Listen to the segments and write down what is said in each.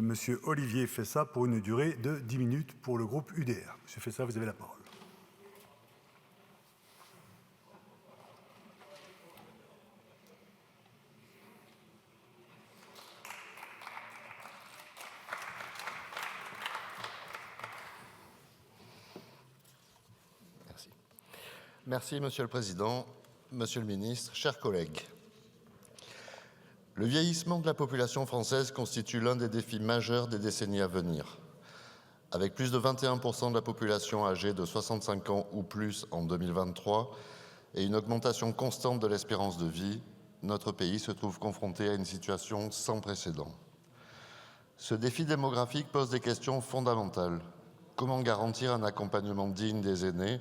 Monsieur Olivier Fessa pour une durée de 10 minutes pour le groupe UDR. Monsieur Fessa, vous avez la parole. Merci, Monsieur le Président, Monsieur le Ministre, chers collègues. Le vieillissement de la population française constitue l'un des défis majeurs des décennies à venir. Avec plus de 21% de la population âgée de 65 ans ou plus en 2023 et une augmentation constante de l'espérance de vie, notre pays se trouve confronté à une situation sans précédent. Ce défi démographique pose des questions fondamentales. Comment garantir un accompagnement digne des aînés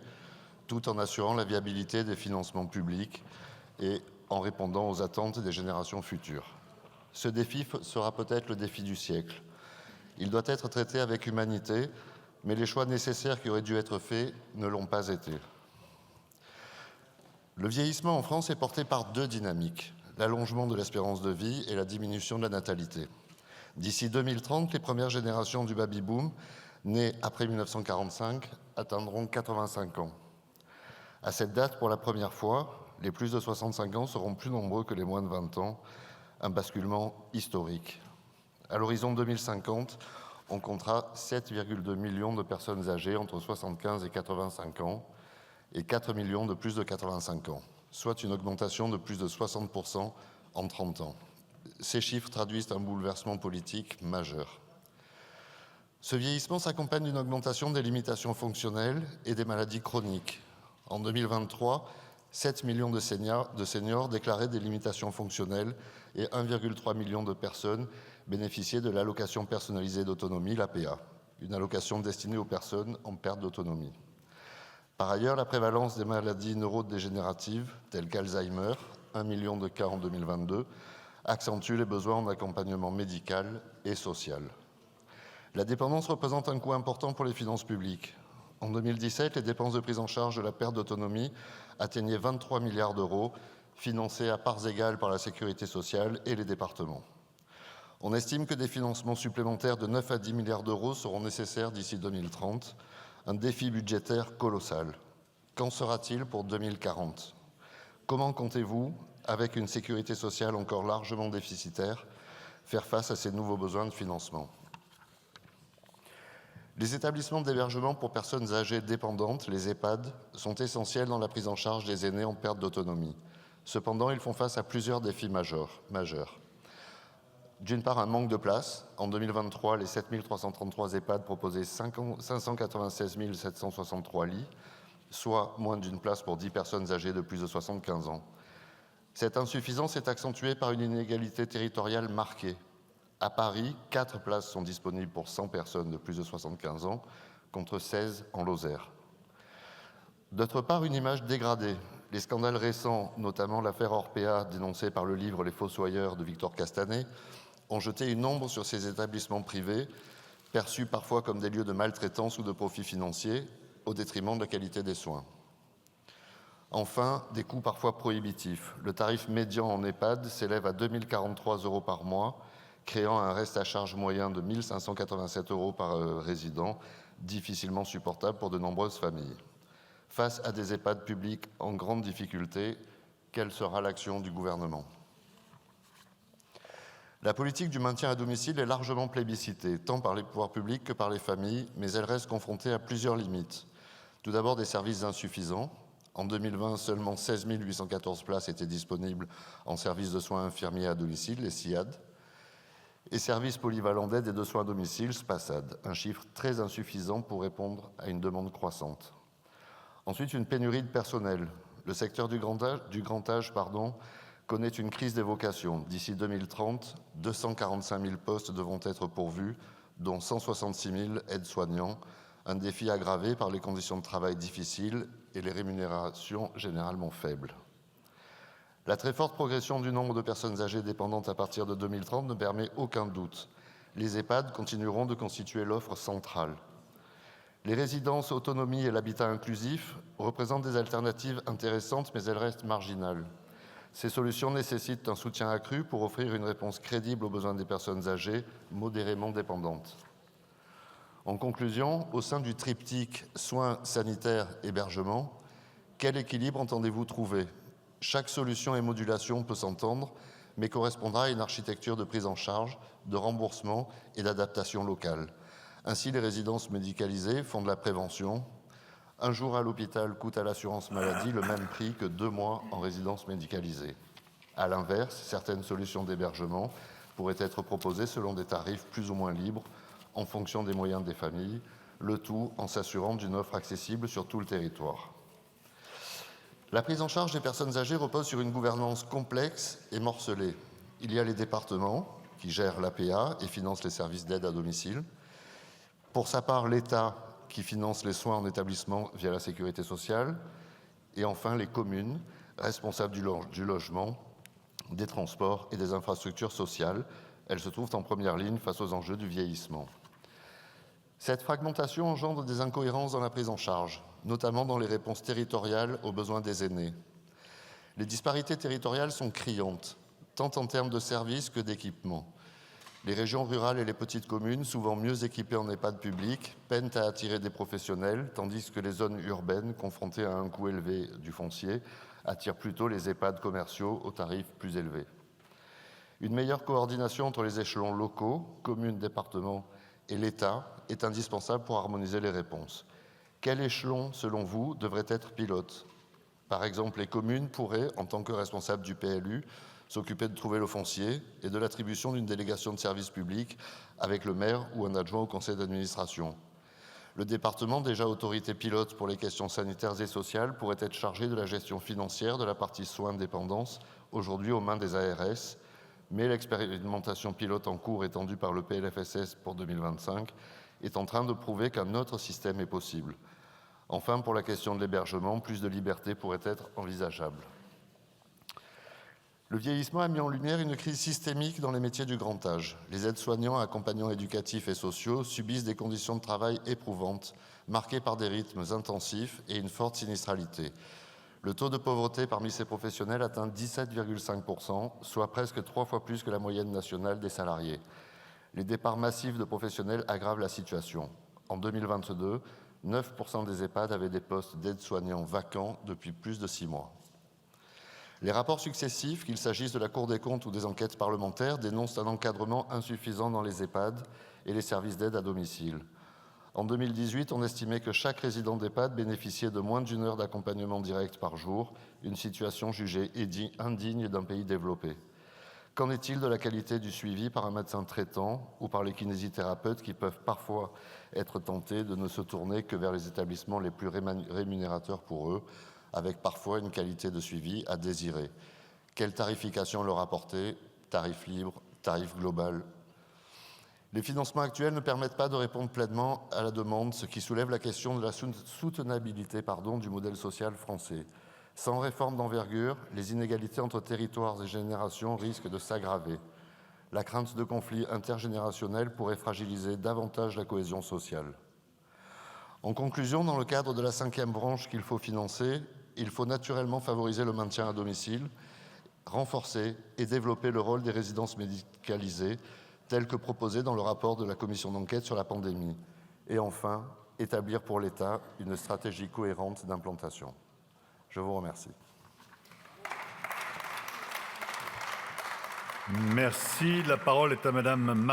tout en assurant la viabilité des financements publics et en répondant aux attentes des générations futures. Ce défi sera peut-être le défi du siècle. Il doit être traité avec humanité, mais les choix nécessaires qui auraient dû être faits ne l'ont pas été. Le vieillissement en France est porté par deux dynamiques, l'allongement de l'espérance de vie et la diminution de la natalité. D'ici 2030, les premières générations du baby-boom, nées après 1945, atteindront 85 ans. À cette date, pour la première fois, les plus de 65 ans seront plus nombreux que les moins de 20 ans, un basculement historique. À l'horizon 2050, on comptera 7,2 millions de personnes âgées entre 75 et 85 ans et 4 millions de plus de 85 ans, soit une augmentation de plus de 60% en 30 ans. Ces chiffres traduisent un bouleversement politique majeur. Ce vieillissement s'accompagne d'une augmentation des limitations fonctionnelles et des maladies chroniques. En 2023, 7 millions de seniors déclaraient des limitations fonctionnelles et 1,3 million de personnes bénéficiaient de l'allocation personnalisée d'autonomie, l'APA, une allocation destinée aux personnes en perte d'autonomie. Par ailleurs, la prévalence des maladies neurodégénératives, telles qu'Alzheimer, 1 million de cas en 2022, accentue les besoins en accompagnement médical et social. La dépendance représente un coût important pour les finances publiques. En 2017, les dépenses de prise en charge de la perte d'autonomie atteignaient 23 milliards d'euros, financés à parts égales par la sécurité sociale et les départements. On estime que des financements supplémentaires de 9 à 10 milliards d'euros seront nécessaires d'ici 2030, un défi budgétaire colossal. Qu'en sera-t-il pour 2040 ? Comment comptez-vous, avec une sécurité sociale encore largement déficitaire, faire face à ces nouveaux besoins de financement ? Les établissements d'hébergement pour personnes âgées dépendantes, les EHPAD, sont essentiels dans la prise en charge des aînés en perte d'autonomie. Cependant, ils font face à plusieurs défis majeurs. D'une part, un manque de place. En 2023, les 7 333 EHPAD proposaient 596 763 lits, soit moins d'une place pour 10 personnes âgées de plus de 75 ans. Cette insuffisance est accentuée par une inégalité territoriale marquée. À Paris, 4 places sont disponibles pour 100 personnes de plus de 75 ans, contre 16 en Lozère. D'autre part, une image dégradée. Les scandales récents, notamment l'affaire Orpea, dénoncée par le livre Les Fossoyeurs de Victor Castanet, ont jeté une ombre sur ces établissements privés, perçus parfois comme des lieux de maltraitance ou de profit financier, au détriment de la qualité des soins. Enfin, des coûts parfois prohibitifs. Le tarif médian en EHPAD s'élève à 2 043 € par mois, créant un reste à charge moyen de 1 587 € par résident, difficilement supportable pour de nombreuses familles. Face à des EHPAD publics en grande difficulté, quelle sera l'action du gouvernement ? La politique du maintien à domicile est largement plébiscitée, tant par les pouvoirs publics que par les familles, mais elle reste confrontée à plusieurs limites. Tout d'abord, des services insuffisants. En 2020, seulement 16 814 places étaient disponibles en services de soins infirmiers à domicile, les SIAD, et services polyvalents d'aide et de soins à domicile, SPASAD, un chiffre très insuffisant pour répondre à une demande croissante. Ensuite, une pénurie de personnel. Le secteur du grand âge connaît une crise des vocations. D'ici 2030, 245 000 postes devront être pourvus, dont 166 000 aides-soignants, un défi aggravé par les conditions de travail difficiles et les rémunérations généralement faibles. La très forte progression du nombre de personnes âgées dépendantes à partir de 2030 ne permet aucun doute. Les EHPAD continueront de constituer l'offre centrale. Les résidences autonomie et l'habitat inclusif représentent des alternatives intéressantes, mais elles restent marginales. Ces solutions nécessitent un soutien accru pour offrir une réponse crédible aux besoins des personnes âgées modérément dépendantes. En conclusion, au sein du triptyque soins, sanitaires, hébergement, quel équilibre entendez-vous trouver ? Chaque solution et modulation peut s'entendre, mais correspondra à une architecture de prise en charge, de remboursement et d'adaptation locale. Ainsi, les résidences médicalisées font de la prévention. Un jour à l'hôpital coûte à l'assurance maladie le même prix que 2 mois en résidence médicalisée. À l'inverse, certaines solutions d'hébergement pourraient être proposées selon des tarifs plus ou moins libres en fonction des moyens des familles, le tout en s'assurant d'une offre accessible sur tout le territoire. La prise en charge des personnes âgées repose sur une gouvernance complexe et morcelée. Il y a les départements qui gèrent l'APA et financent les services d'aide à domicile. Pour sa part, l'État qui finance les soins en établissement via la sécurité sociale. Et enfin, les communes responsables du logement, des transports et des infrastructures sociales. Elles se trouvent en première ligne face aux enjeux du vieillissement. Cette fragmentation engendre des incohérences dans la prise en charge, notamment dans les réponses territoriales aux besoins des aînés. Les disparités territoriales sont criantes, tant en termes de services que d'équipements. Les régions rurales et les petites communes, souvent mieux équipées en EHPAD publics, peinent à attirer des professionnels, tandis que les zones urbaines, confrontées à un coût élevé du foncier, attirent plutôt les EHPAD commerciaux aux tarifs plus élevés. Une meilleure coordination entre les échelons locaux, communes, départements et l'État est indispensable pour harmoniser les réponses. Quel échelon, selon vous, devrait être pilote ? Par exemple, les communes pourraient, en tant que responsables du PLU, s'occuper de trouver le foncier et de l'attribution d'une délégation de service public avec le maire ou un adjoint au conseil d'administration. Le département, déjà autorité pilote pour les questions sanitaires et sociales, pourrait être chargé de la gestion financière de la partie soins de dépendance, aujourd'hui aux mains des ARS, mais l'expérimentation pilote en cours étendue par le PLFSS pour 2025 est en train de prouver qu'un autre système est possible. Enfin, pour la question de l'hébergement, plus de liberté pourrait être envisageable. Le vieillissement a mis en lumière une crise systémique dans les métiers du grand âge. Les aides-soignants, accompagnants éducatifs et sociaux subissent des conditions de travail éprouvantes, marquées par des rythmes intensifs et une forte sinistralité. Le taux de pauvreté parmi ces professionnels atteint 17,5%, soit presque 3 fois plus que la moyenne nationale des salariés. Les départs massifs de professionnels aggravent la situation. En 2022, 9% des EHPAD avaient des postes d'aide-soignants vacants depuis plus de 6 mois. Les rapports successifs, qu'il s'agisse de la Cour des comptes ou des enquêtes parlementaires, dénoncent un encadrement insuffisant dans les EHPAD et les services d'aide à domicile. En 2018, on estimait que chaque résident d'EHPAD bénéficiait de moins d'1 heure d'accompagnement direct par jour, une situation jugée indigne d'un pays développé. Qu'en est-il de la qualité du suivi par un médecin traitant ou par les kinésithérapeutes qui peuvent parfois être tentés de ne se tourner que vers les établissements les plus rémunérateurs pour eux, avec parfois une qualité de suivi à désirer. Quelle tarification leur apporter ? Tarif libre, tarif global ? Les financements actuels ne permettent pas de répondre pleinement à la demande, ce qui soulève la question de la soutenabilité du modèle social français. Sans réforme d'envergure, les inégalités entre territoires et générations risquent de s'aggraver. La crainte de conflits intergénérationnels pourrait fragiliser davantage la cohésion sociale. En conclusion, dans le cadre de la 5e branche qu'il faut financer, il faut naturellement favoriser le maintien à domicile, renforcer et développer le rôle des résidences médicalisées, tel que proposé dans le rapport de la commission d'enquête sur la pandémie. Et enfin, établir pour l'État une stratégie cohérente d'implantation. Je vous remercie. Merci. La parole est à Madame Marie.